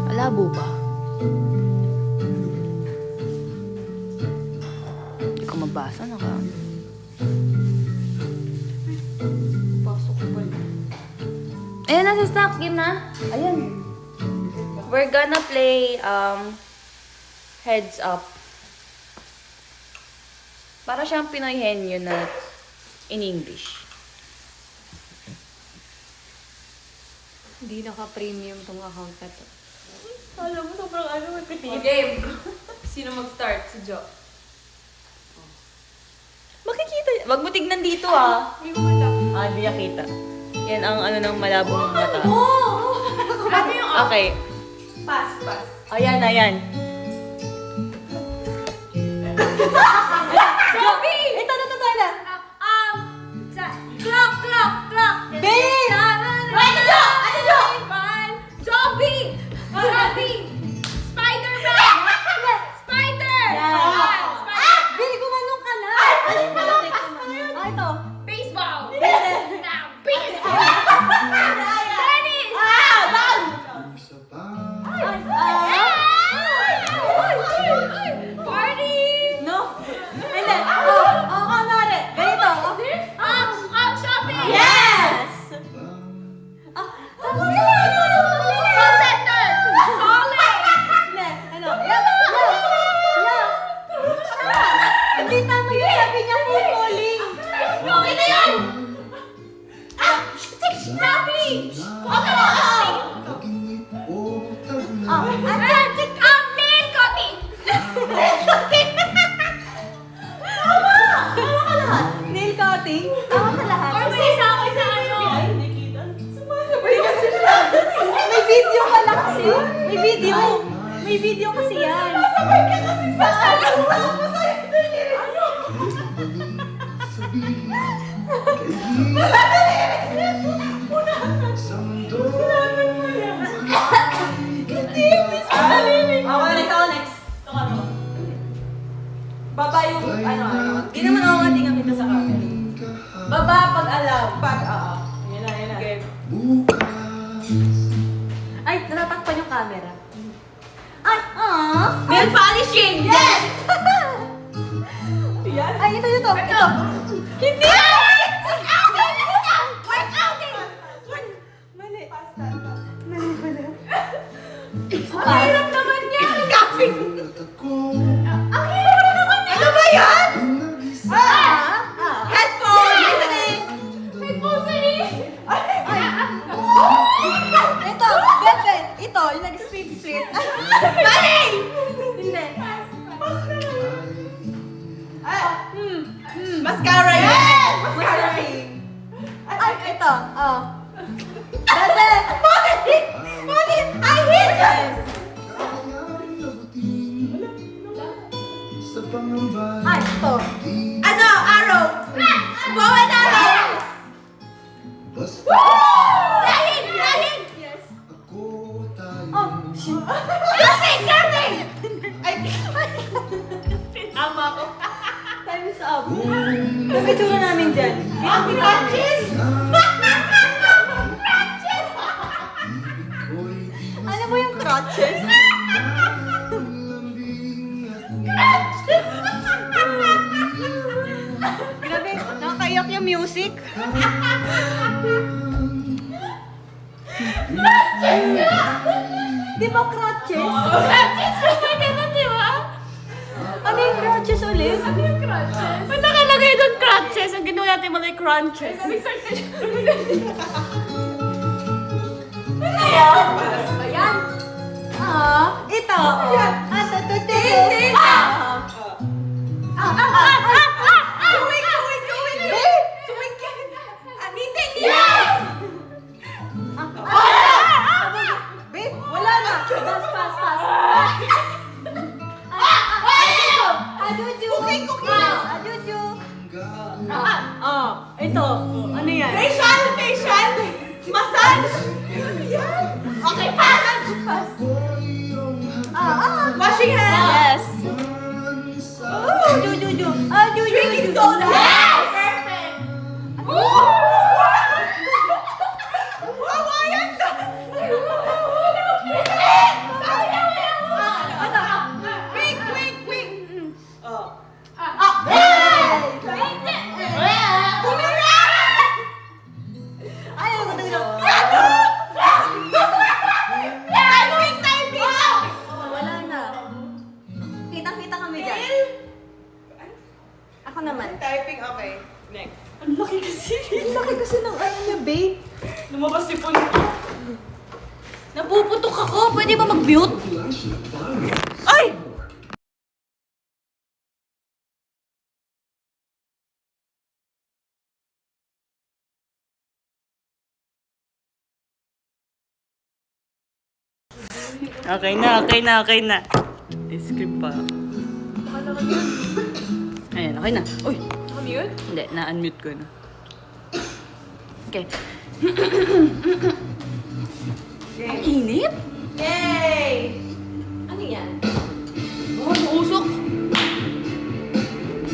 Speaker 1: Malabo ba? Hindi ko mabasa.
Speaker 2: Pasok ko pa yun.
Speaker 1: Ayan na si Stocks. Game na? Ayan. We're gonna play Heads Up. Para siyang Pinoy henyo na in English.
Speaker 6: Hindi naka-premium tong account na to.
Speaker 1: Alam mo, sobrang ano,
Speaker 2: O, game. Sino mag-start? Si Jo.
Speaker 1: makikita. Wag mo tignan dito ah.
Speaker 2: Hindi ko mata.
Speaker 1: Hindi niya kita. Yan ang ano ng malabong mata.
Speaker 2: Ano yung
Speaker 1: Okay.
Speaker 2: pass?
Speaker 1: Ayan, ayan.
Speaker 2: Joby!
Speaker 1: Ito na.
Speaker 2: Clock!
Speaker 1: Babe!
Speaker 2: Ano Jo? Joby! Spider-Man! Spider!
Speaker 1: Babe, gumanong ka na. Alin pa lang, pass mo na yun. Ito.
Speaker 2: Baseball!
Speaker 1: Tennis!
Speaker 4: Isa pa.
Speaker 2: Party!
Speaker 1: No? Hindi. Kunwari. Ganito.
Speaker 2: Shopping!
Speaker 1: Yes!
Speaker 2: Call center! Calling!
Speaker 1: Hindi. Ano? Hindi tama yun. Sabi niya phone calling.
Speaker 2: Okay na yun! Shopping!
Speaker 4: Naging utang na.
Speaker 2: Nail cutting!
Speaker 1: Nail cutting. Tama ka lahat.
Speaker 2: Or may isa ako sa ano?
Speaker 1: May video pala kasi. May video. May video kasi yan. Next.
Speaker 7: Baba yung ano. Hindi naman ako matingan kita sa camera. Baba pag alam. Yan na. Okay.
Speaker 1: Ay, natatakpan yung camera. Ay,
Speaker 7: Nail polishing! Yes!
Speaker 1: Ay, ito.
Speaker 7: Hindi! Ang hirap naman yan! Coffee! Ano ba yan? Headphone! Listening!
Speaker 1: Ito, Bebe. Ito, yung nag-speed split.
Speaker 7: Mali!
Speaker 1: Hindi.
Speaker 7: Mascara yan!
Speaker 1: Ay, ito.
Speaker 7: up. Ano ba itsura namin dyan? Ang crunches! Ano ba yung crutches? Grabe, nakakaiyak yung music. Di ba crutches?
Speaker 1: Ganun, di ba?
Speaker 7: Ano yung crutches ulit?
Speaker 1: Ba't nakalagay doon crunches? Ang ginawa natin mali crunches.
Speaker 7: Ito. Babe, wala na. Pass. Ajuju. Ajuju. Ito. Ano yan? Facial. Massage. Ano yan? Okay, pass. Washing hands.
Speaker 1: Yes.
Speaker 7: Ajuju. Drinking soda. Perfect. Hawayan na. Wait. Ayaw ko ito. Typing! Wala na. Kitang-kita kami dyan. Ako naman.
Speaker 11: Typing, okay. Next.
Speaker 7: Ang laki kasi ng ano niya, babe.
Speaker 11: Lumabas si Punto.
Speaker 1: Napuputok ako. Pwede ba mag-mute? Ay! Okay na. Script pa. Ayan, okay na. Uy!
Speaker 2: Mute?
Speaker 1: Hindi, na-unmute ko na. Okay. Ang init?
Speaker 7: Yay! Ano yan?
Speaker 1: Oh, usok.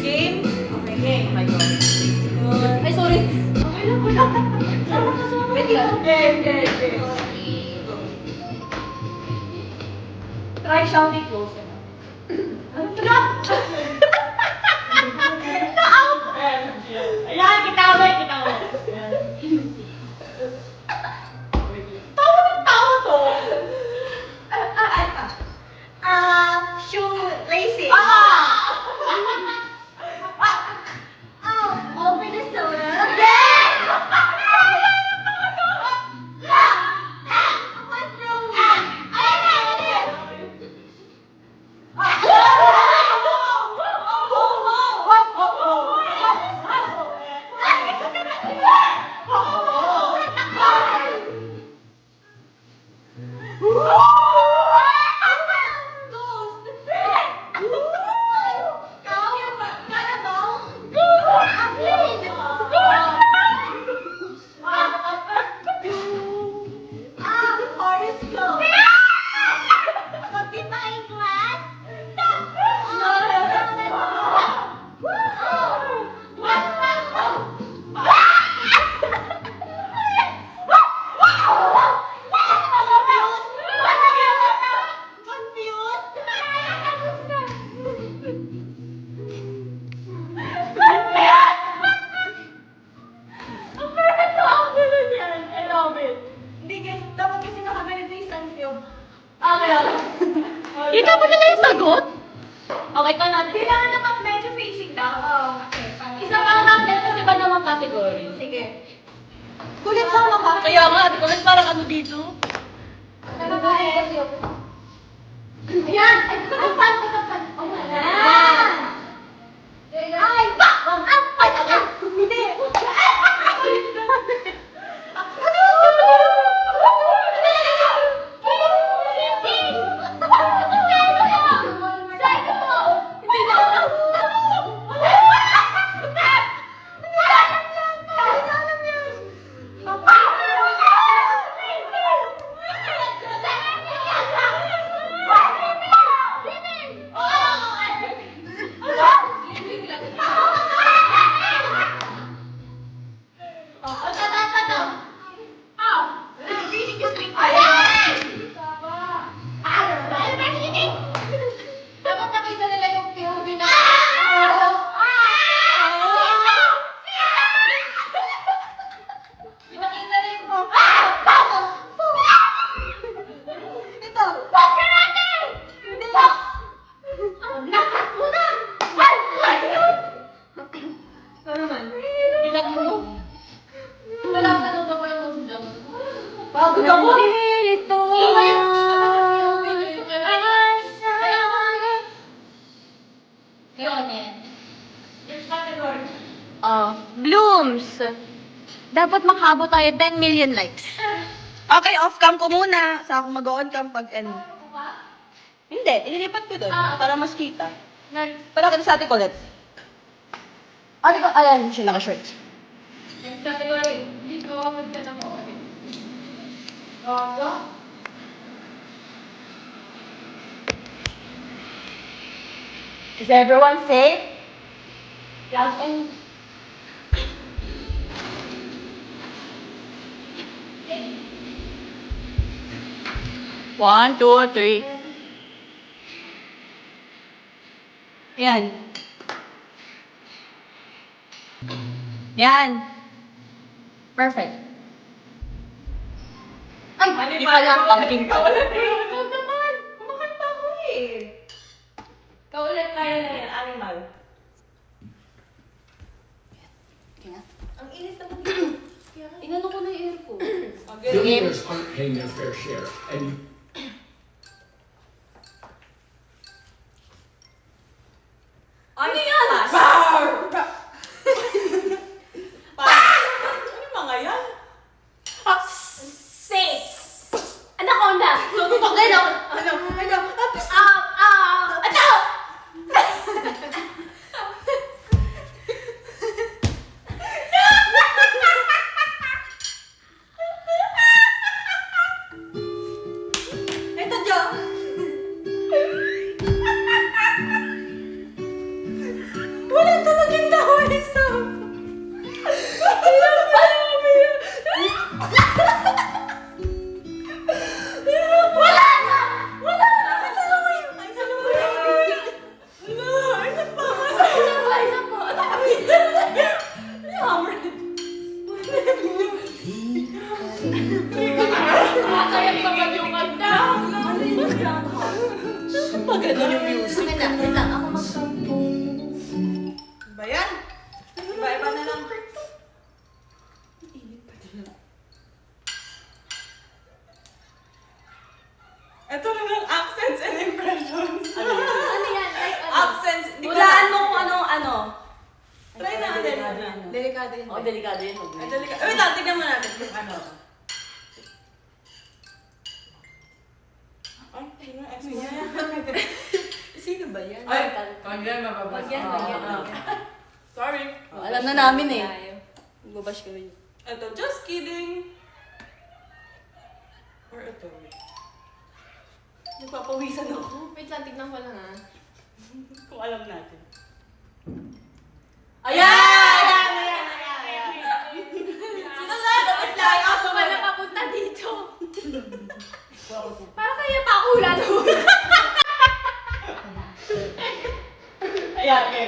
Speaker 7: Game? Okay, game. Oh my God.
Speaker 1: Ay, sorry.
Speaker 7: Wait lang. Game. Try shouting close enough. Ayan, kita mo. Tawa to. Shoelaces. Open the soda. What's wrong with you?
Speaker 1: Kita mo nila yung sagot?
Speaker 6: Okay, ito natin. Kailangan naman medyo facing down. Oo. Isa pa natin kasi ba naman category? Sige.
Speaker 7: Kulit sama ka.
Speaker 1: Kaya nga, di ko lang parang ano dito.
Speaker 6: Nagkakain kasi ako. Ayan! Ay, kapan! Oh, ayan! Ay! Hindi! Pagod ako.
Speaker 1: Ito. Blooms. Dapat makaabot tayo 10 million likes.
Speaker 7: Okay, off-cam ko muna. Sa ako mag-on-cam pag ano. Hindi, ililipat ko doon. Para mas kita. Para kita sa atin ulit. Ano ba? Ayan, siya naka-shorts.
Speaker 6: Is everyone safe? Yes, and...
Speaker 1: One, two, three. Yan. Yan. Perfect. Ay, hindi pa lang pumpkin ko.
Speaker 7: Huwag naman! Kumakanta ko eh. Kaulit tayo na yan, animal. Ang init naman dito.
Speaker 2: Inano ko na yung air ko.
Speaker 5: Billionaires aren't paying their fair share, and you
Speaker 7: Ano yan? Ano mga yan?
Speaker 6: Safe! Anaconda! Tututok din ako!
Speaker 7: Ano?
Speaker 6: Ano?
Speaker 7: Ito, Jo! Wala talagang tao isa.
Speaker 6: Wala na! Wala na! Isa po! Kaya pa ba yung kanta?
Speaker 7: Pag ano yung music?
Speaker 6: Wait lang, ako magsampo.
Speaker 7: Ba yan? Iba-iba na lang.
Speaker 11: Ito na lang accents and impressions.
Speaker 6: Ano yan? Like ano?
Speaker 11: Accents. Hindi ko
Speaker 7: Hulaan mo kung ano.
Speaker 11: Try na natin.
Speaker 7: Delikado yun.
Speaker 2: Delikado yun.
Speaker 11: Ay, dalika. Wait lang, tignan mo natin kung ano. Ay, sino yung ex niya?
Speaker 7: Sino ba yan?
Speaker 11: Ay, wag yan, mababas.
Speaker 2: Wag yan, wag yan, wag yan.
Speaker 11: Sorry.
Speaker 2: Alam na namin eh. Magbabash kami.
Speaker 11: Ito, just kidding. Or ito. Nagpapawisan ako.
Speaker 6: Wait lang, tignan ko lang ah.
Speaker 11: Kung alam natin.
Speaker 7: Ayan!
Speaker 11: Sino na? Dapat lang ako
Speaker 6: Ako na papunta dito. Para kaya pa ako hula doon.
Speaker 11: Ayan, okay.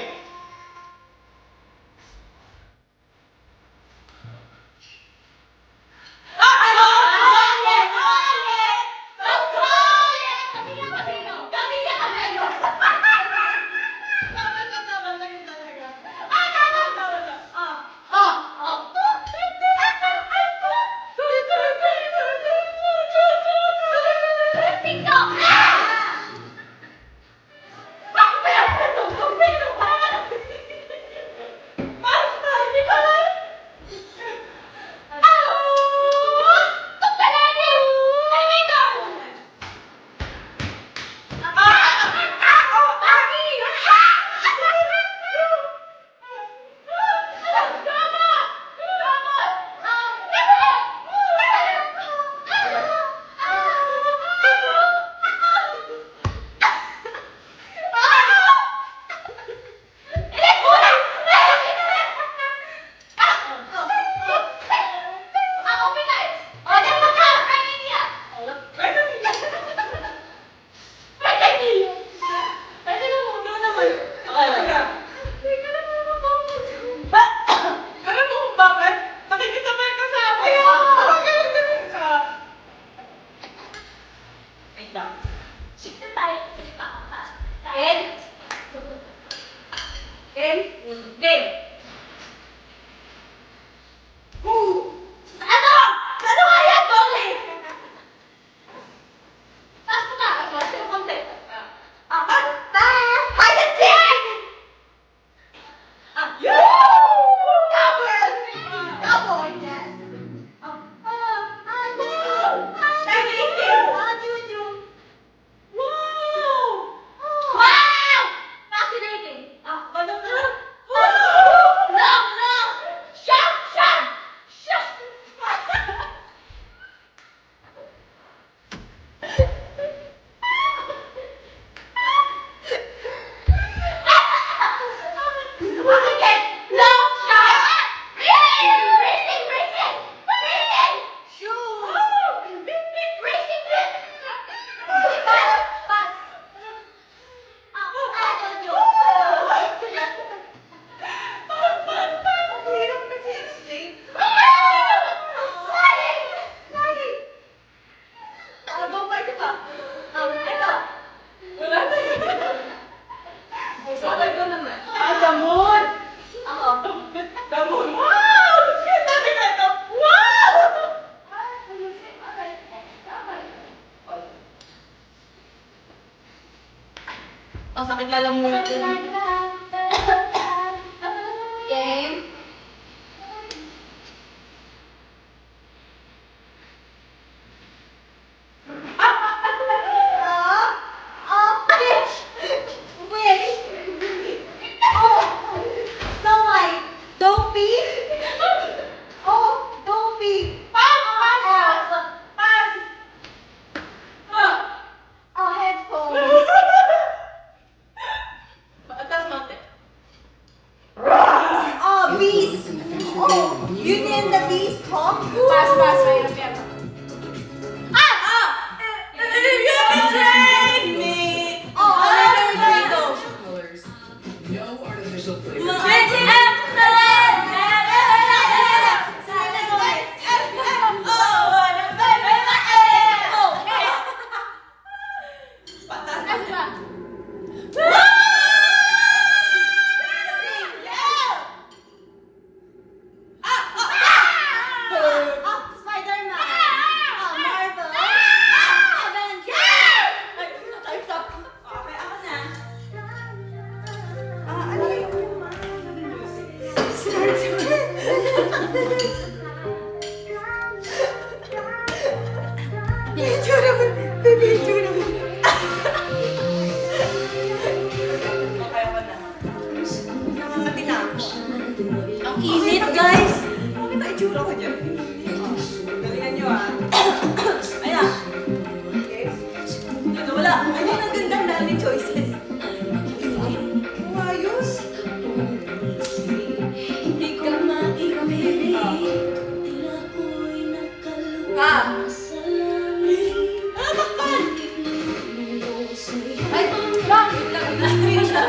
Speaker 6: Ito. Sabi ko naman.
Speaker 11: Damon!
Speaker 6: Ako.
Speaker 11: Damon! Wow! Sabi ka ito! Wow!
Speaker 7: Ang sakit na lang muna.
Speaker 6: Game.
Speaker 7: Don't be! Oh, don't be!
Speaker 6: Oh, headphone.
Speaker 7: Oh, beast! Oh, you name the beast, huh?
Speaker 6: Pass. Mahirap yan.
Speaker 5: Colors. No artificial flavors.
Speaker 7: Ang init, guys! Bakit ang itsura ko dyan?
Speaker 11: Galingan nyo ah.
Speaker 7: Ayan. Okay. Ano, wala. Ayun, ang gandang dami choices. Ayos. Ah!
Speaker 6: Ay, bakit lang? Camera!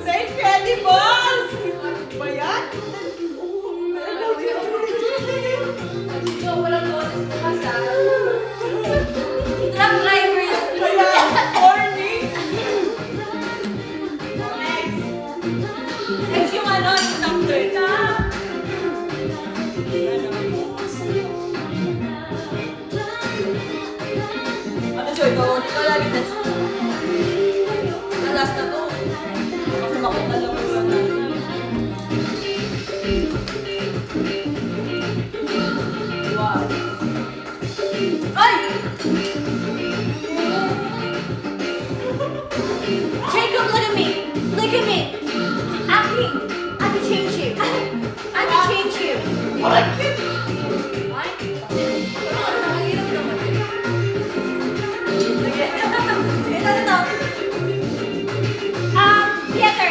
Speaker 7: Safe ready, boss! Ba yan?
Speaker 6: Walang bonus bukas ah. Truck driver yun.
Speaker 7: Kaya, corny!
Speaker 6: Next yung ano, yung doctor na.
Speaker 7: Ano, Joy? Ikaw lagi test. Ang last na to. Kasi bakit alam mo yun na. Wow.
Speaker 6: Ay! Jacob, look at me. Look at me. I can change you. I can change you. What?
Speaker 7: Ito, ito.
Speaker 6: Theater,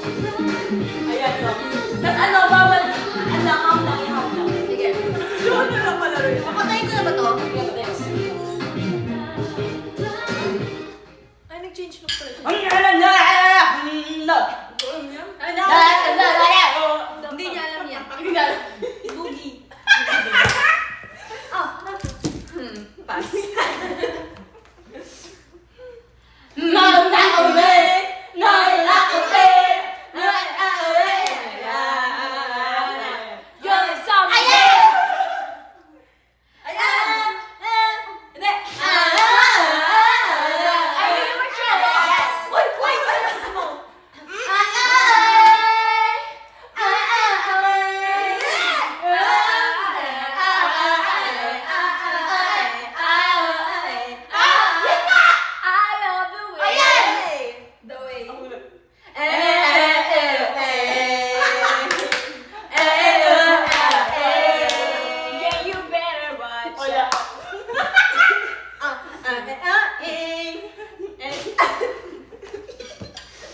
Speaker 11: Ayan, so. Tapos ano, bawal. Ang lakam lang, iham lang.
Speaker 2: Sige.
Speaker 11: Yun na lang pala rin.
Speaker 2: Papatayin ko na ba to?
Speaker 11: Ay, nag-change look pala siya.
Speaker 2: Hindi niya alam yan.
Speaker 11: Boogie.
Speaker 2: Pass.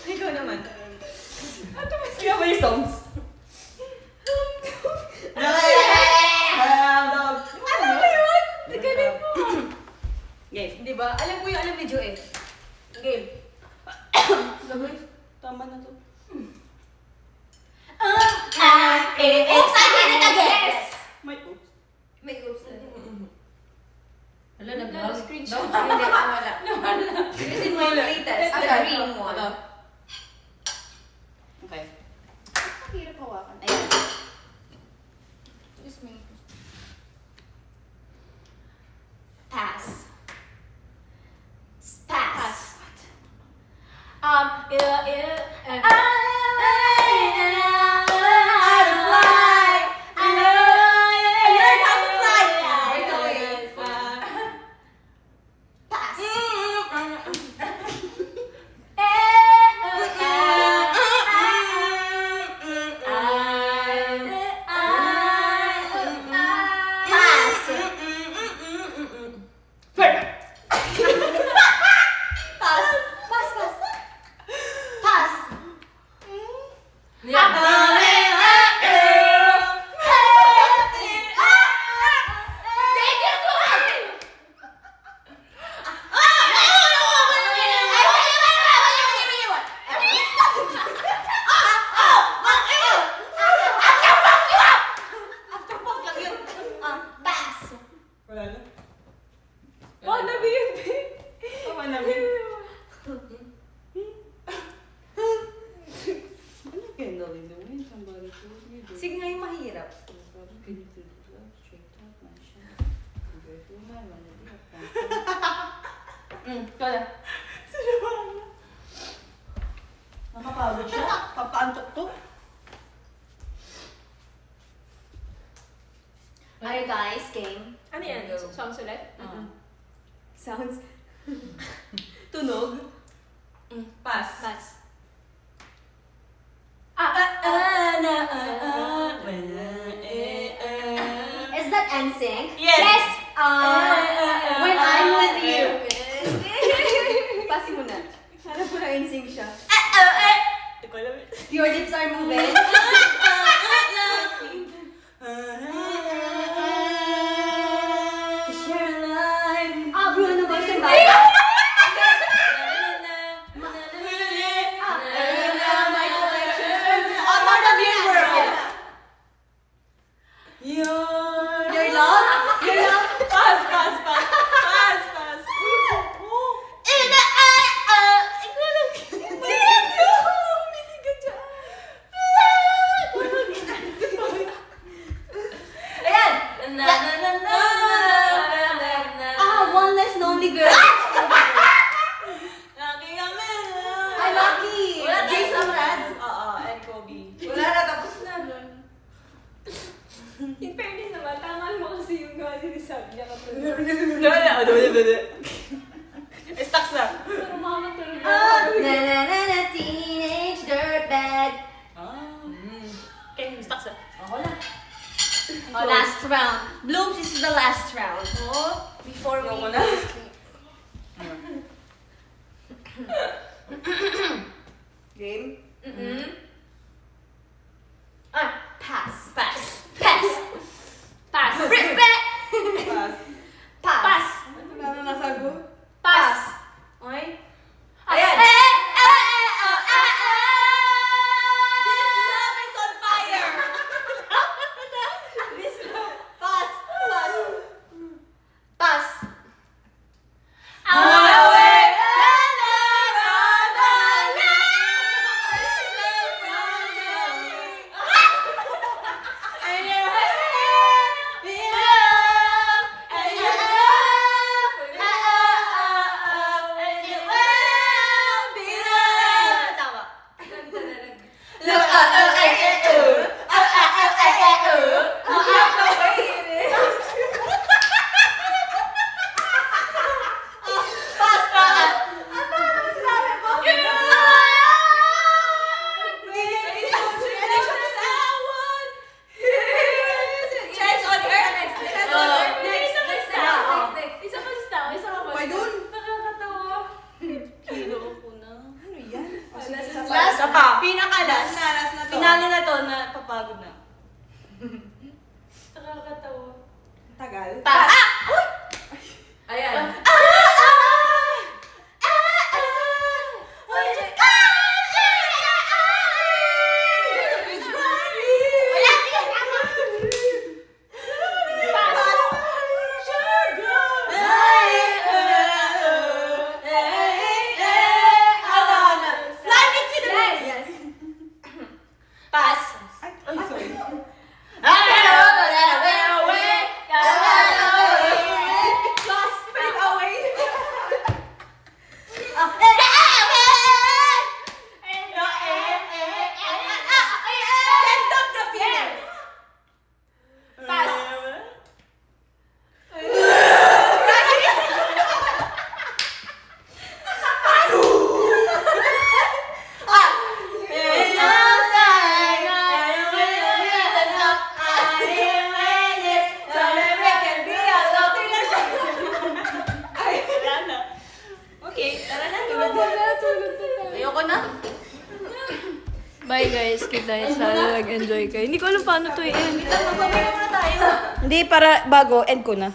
Speaker 11: Ikaw naman. Ikaw ba yung songs? Ano ba yun? Nagaling mo. Game. Di ba? Alam ko yung alam ni Jo eh. Game. Sabay. Tama na to.
Speaker 2: Oops, I did it again!
Speaker 11: May oops.
Speaker 2: May oops.
Speaker 1: Wala, nag-vlog.
Speaker 2: Screenshot. Hindi, wala. This is my latest.
Speaker 1: Ah,
Speaker 2: The
Speaker 1: sorry.
Speaker 2: green one.
Speaker 11: Okay.
Speaker 2: Ang hirap hawakan.
Speaker 1: Ayan.
Speaker 2: Just me. Pass. Pass.
Speaker 11: Wala na. Oh, nabi yun, babe. Oh, nabi. Ano kaya gawin doon? Somebody told me.
Speaker 2: Sige nga yung mahirap.
Speaker 11: Kaya. Sino ba?
Speaker 7: Nakapagod siya. Papaantok to.
Speaker 2: Are you guys game?
Speaker 11: Ano yan? Songs ulit?
Speaker 2: Sounds.
Speaker 11: Tunog? Pass.
Speaker 2: Pass. Is that NSYNC?
Speaker 11: Yes.
Speaker 2: When I'm with you. Pass mo na. Hanap ko na NSYNC siya.
Speaker 11: Hindi ko alam.
Speaker 2: Your lips are moving. Bruno Mars and Baba. Your love? Your love?
Speaker 11: Pass, pass, pass. Pass, pass.
Speaker 2: Ayan! One Less Lonely Girl.
Speaker 11: Lucky kami.
Speaker 2: Ay, Lucky!
Speaker 11: Wala tayo
Speaker 2: Jason
Speaker 11: sa-
Speaker 2: Mraz.
Speaker 11: Oo, and Kobe.
Speaker 2: Wala na, tapos na.
Speaker 11: In fairness naman, tama mo kasi yung gawa sinasabi niya kapag... Stocks na. Pero makakatulog
Speaker 2: Na na na na teenage dirtbag.
Speaker 11: Okay, stocks na.
Speaker 2: Ako na. Oh, last round. Blooms, this is the last round. Oh, before we
Speaker 11: Ayoko na.
Speaker 2: sleep.
Speaker 7: Game?
Speaker 2: Mm-mm.
Speaker 11: pinaka-last.
Speaker 6: Last na to.
Speaker 11: Finale na to, na papagod na.
Speaker 2: Nakakatawa.
Speaker 6: Tagal.
Speaker 11: Pass!
Speaker 2: Ayan.
Speaker 11: Pass! Okay, tara na.
Speaker 1: Ayoko na. Bye guys, kita sana nag-enjoy kayo. Hindi ko alam paano to i-end.
Speaker 11: Magpapahinga muna tayo.
Speaker 7: Hindi, para bago, end ko na.